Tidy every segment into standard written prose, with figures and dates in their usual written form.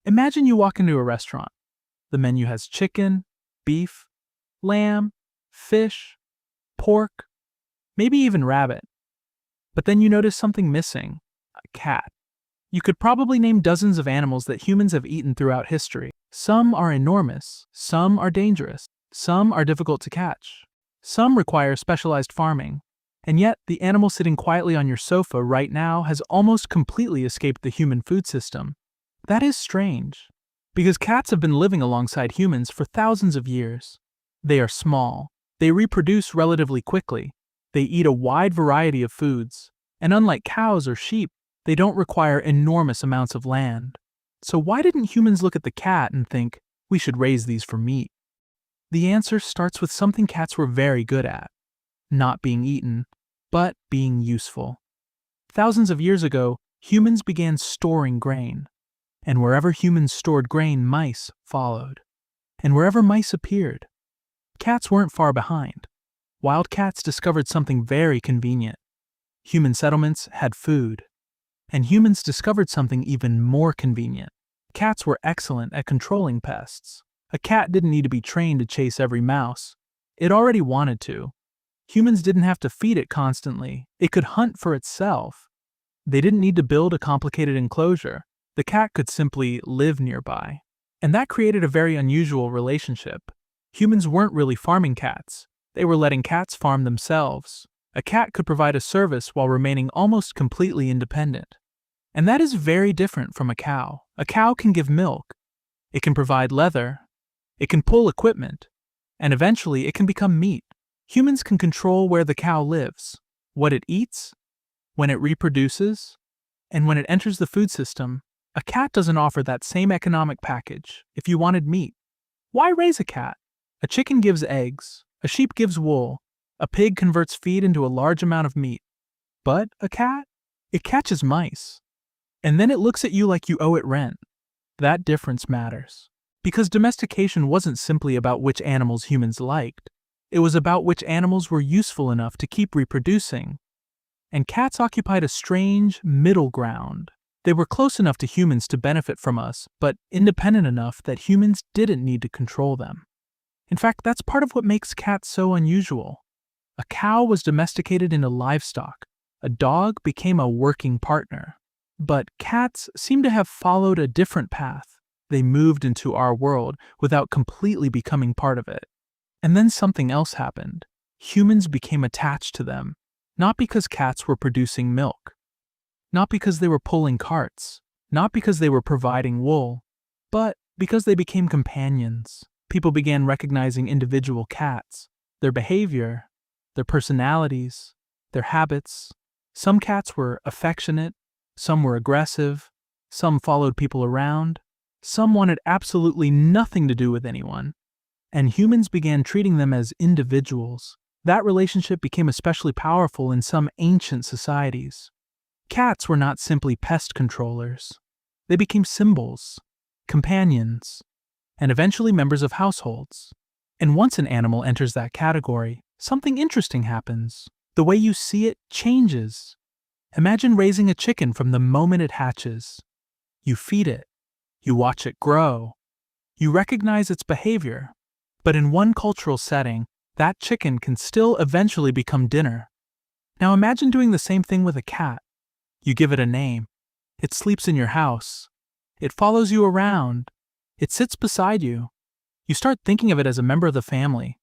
Imagine you walk into a restaurant. The menu has chicken, beef, lamb, fish, pork, maybe even rabbit. But then you notice something missing: a cat. You could probably name dozens of animals that humans have eaten throughout history. Some are enormous, some are dangerous, some are difficult to catch, some require specialized farming. And yet, the animal sitting quietly on your sofa right now has almost completely escaped the human food system. That is strange, because cats have been living alongside humans for thousands of years. They are small, they reproduce relatively quickly, they eat a wide variety of foods, and unlike cows or sheep, they don't require enormous amounts of land. So why didn't humans look at the cat and think, we should raise these for meat? The answer starts with something cats were very good at: not being eaten, but being useful. Thousands of years ago, humans began storing grain. And wherever humans stored grain, mice followed. And wherever mice appeared, cats weren't far behind. Wild cats discovered something very convenient. Human settlements had food. And humans discovered something even more convenient. Cats were excellent at controlling pests. A cat didn't need to be trained to chase every mouse. It already wanted to. Humans didn't have to feed it constantly. It could hunt for itself. They didn't need to build a complicated enclosure. The cat could simply live nearby. And that created a very unusual relationship. Humans weren't really farming cats. They were letting cats farm themselves. A cat could provide a service while remaining almost completely independent. And that is very different from a cow. A cow can give milk. It can provide leather. It can pull equipment. And eventually it can become meat. Humans can control where the cow lives, what it eats, when it reproduces, and when it enters the food system. A cat doesn't offer that same economic package. If you wanted meat, why raise a cat? A chicken gives eggs, a sheep gives wool, a pig converts feed into a large amount of meat. But a cat? It catches mice. And then it looks at you like you owe it rent. That difference matters. Because domestication wasn't simply about which animals humans liked. It was about which animals were useful enough to keep reproducing. And cats occupied a strange middle ground. They were close enough to humans to benefit from us, but independent enough that humans didn't need to control them. In fact, that's part of what makes cats so unusual. A cow was domesticated into livestock. A dog became a working partner. But cats seem to have followed a different path. They moved into our world without completely becoming part of it. And then something else happened. Humans became attached to them, not because cats were producing milk. Not because they were pulling carts, not because they were providing wool, but because they became companions. People began recognizing individual cats, their behavior, their personalities, their habits. Some cats were affectionate, some were aggressive, some followed people around, some wanted absolutely nothing to do with anyone. And humans began treating them as individuals. That relationship became especially powerful in some ancient societies. Cats were not simply pest controllers. They became symbols, companions, and eventually members of households. And once an animal enters that category, something interesting happens. The way you see it changes. Imagine raising a chicken from the moment it hatches. You feed it. You watch it grow. You recognize its behavior. But in one cultural setting, that chicken can still eventually become dinner. Now imagine doing the same thing with a cat. You give it a name. It sleeps in your house. It follows you around. It sits beside you. You start thinking of it as a member of the family.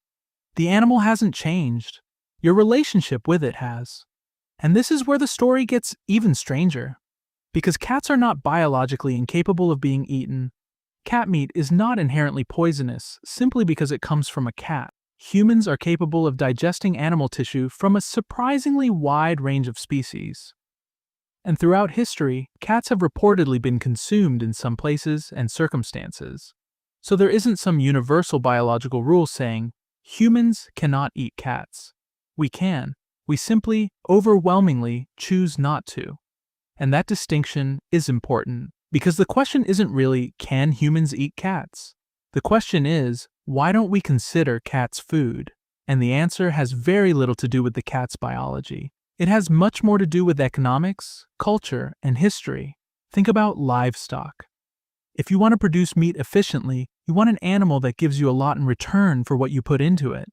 The animal hasn't changed. Your relationship with it has. And this is where the story gets even stranger. Because cats are not biologically incapable of being eaten. Cat meat is not inherently poisonous simply because it comes from a cat. Humans are capable of digesting animal tissue from a surprisingly wide range of species. And throughout history, cats have reportedly been consumed in some places and circumstances. So there isn't some universal biological rule saying, humans cannot eat cats. We can. We simply, overwhelmingly, choose not to. And that distinction is important, because the question isn't really, can humans eat cats? The question is, why don't we consider cats food? And the answer has very little to do with the cat's biology. It has much more to do with economics, culture, and history. Think about livestock. If you want to produce meat efficiently, you want an animal that gives you a lot in return for what you put into it.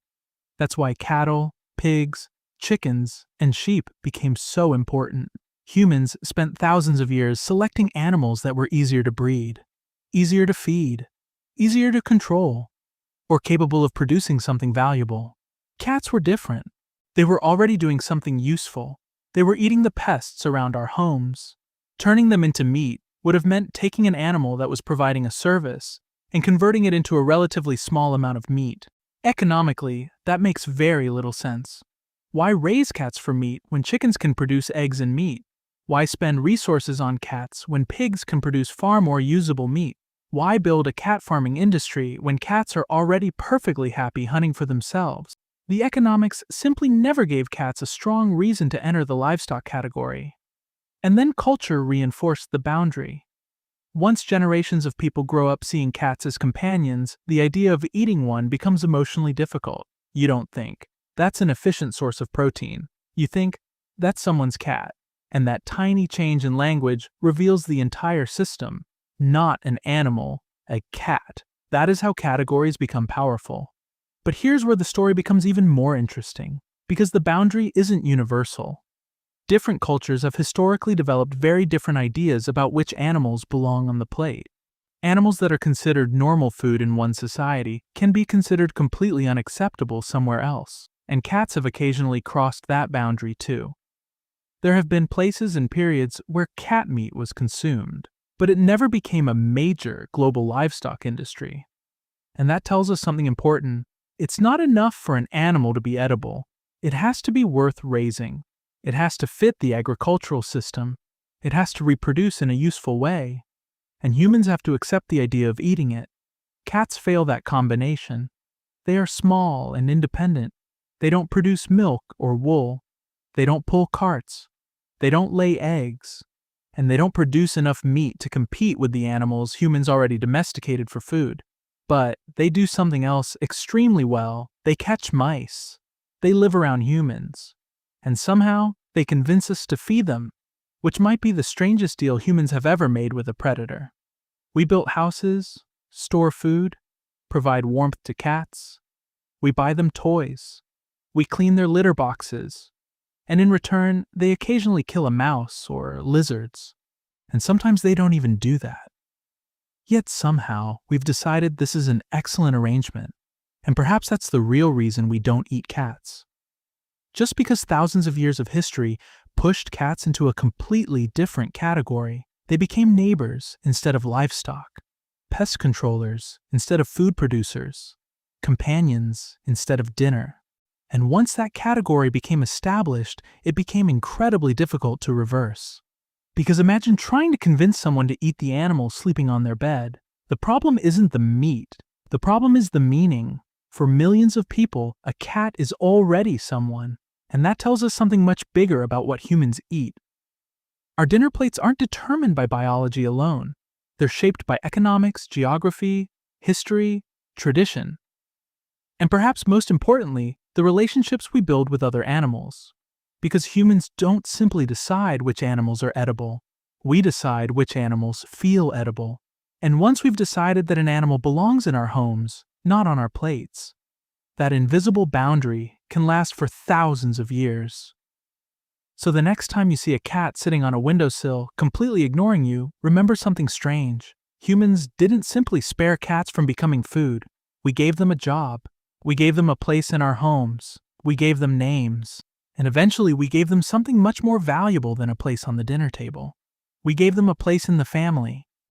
That's why cattle, pigs, chickens, and sheep became so important. Humans spent thousands of years selecting animals that were easier to breed, easier to feed, easier to control, or capable of producing something valuable. Cats were different. They were already doing something useful. They were eating the pests around our homes. Turning them into meat would have meant taking an animal that was providing a service and converting it into a relatively small amount of meat. Economically, that makes very little sense. Why raise cats for meat when chickens can produce eggs and meat? Why spend resources on cats when pigs can produce far more usable meat? Why build a cat farming industry when cats are already perfectly happy hunting for themselves? The economics simply never gave cats a strong reason to enter the livestock category. And then culture reinforced the boundary. Once generations of people grow up seeing cats as companions, the idea of eating one becomes emotionally difficult. You don't think, that's an efficient source of protein. You think, that's someone's cat. And that tiny change in language reveals the entire system. Not an animal, a cat. That is how categories become powerful. But here's where the story becomes even more interesting, because the boundary isn't universal. Different cultures have historically developed very different ideas about which animals belong on the plate. Animals that are considered normal food in one society can be considered completely unacceptable somewhere else, and cats have occasionally crossed that boundary too. There have been places and periods where cat meat was consumed, but it never became a major global livestock industry. And that tells us something important. It's not enough for an animal to be edible. It has to be worth raising. It has to fit the agricultural system. It has to reproduce in a useful way. And humans have to accept the idea of eating it. Cats fail that combination. They are small and independent. They don't produce milk or wool. They don't pull carts. They don't lay eggs. And they don't produce enough meat to compete with the animals humans already domesticated for food. But they do something else extremely well. They catch mice. They live around humans. And somehow, they convince us to feed them, which might be the strangest deal humans have ever made with a predator. We built houses, store food, provide warmth to cats. We buy them toys. We clean their litter boxes. And in return, they occasionally kill a mouse or lizards. And sometimes they don't even do that. Yet somehow, we've decided this is an excellent arrangement. And perhaps that's the real reason we don't eat cats. Just because thousands of years of history pushed cats into a completely different category, they became neighbors instead of livestock, pest controllers instead of food producers, companions instead of dinner. And once that category became established, it became incredibly difficult to reverse. Because imagine trying to convince someone to eat the animal sleeping on their bed. The problem isn't the meat. The problem is the meaning. For millions of people, a cat is already someone. And that tells us something much bigger about what humans eat. Our dinner plates aren't determined by biology alone. They're shaped by economics, geography, history, tradition. And perhaps most importantly, the relationships we build with other animals. Because humans don't simply decide which animals are edible. We decide which animals feel edible. And once we've decided that an animal belongs in our homes, not on our plates, that invisible boundary can last for thousands of years. So the next time you see a cat sitting on a windowsill, completely ignoring you, remember something strange. Humans didn't simply spare cats from becoming food. We gave them a job. We gave them a place in our homes. We gave them names. And eventually we gave them something much more valuable than a place on the dinner table. We gave them a place in the family.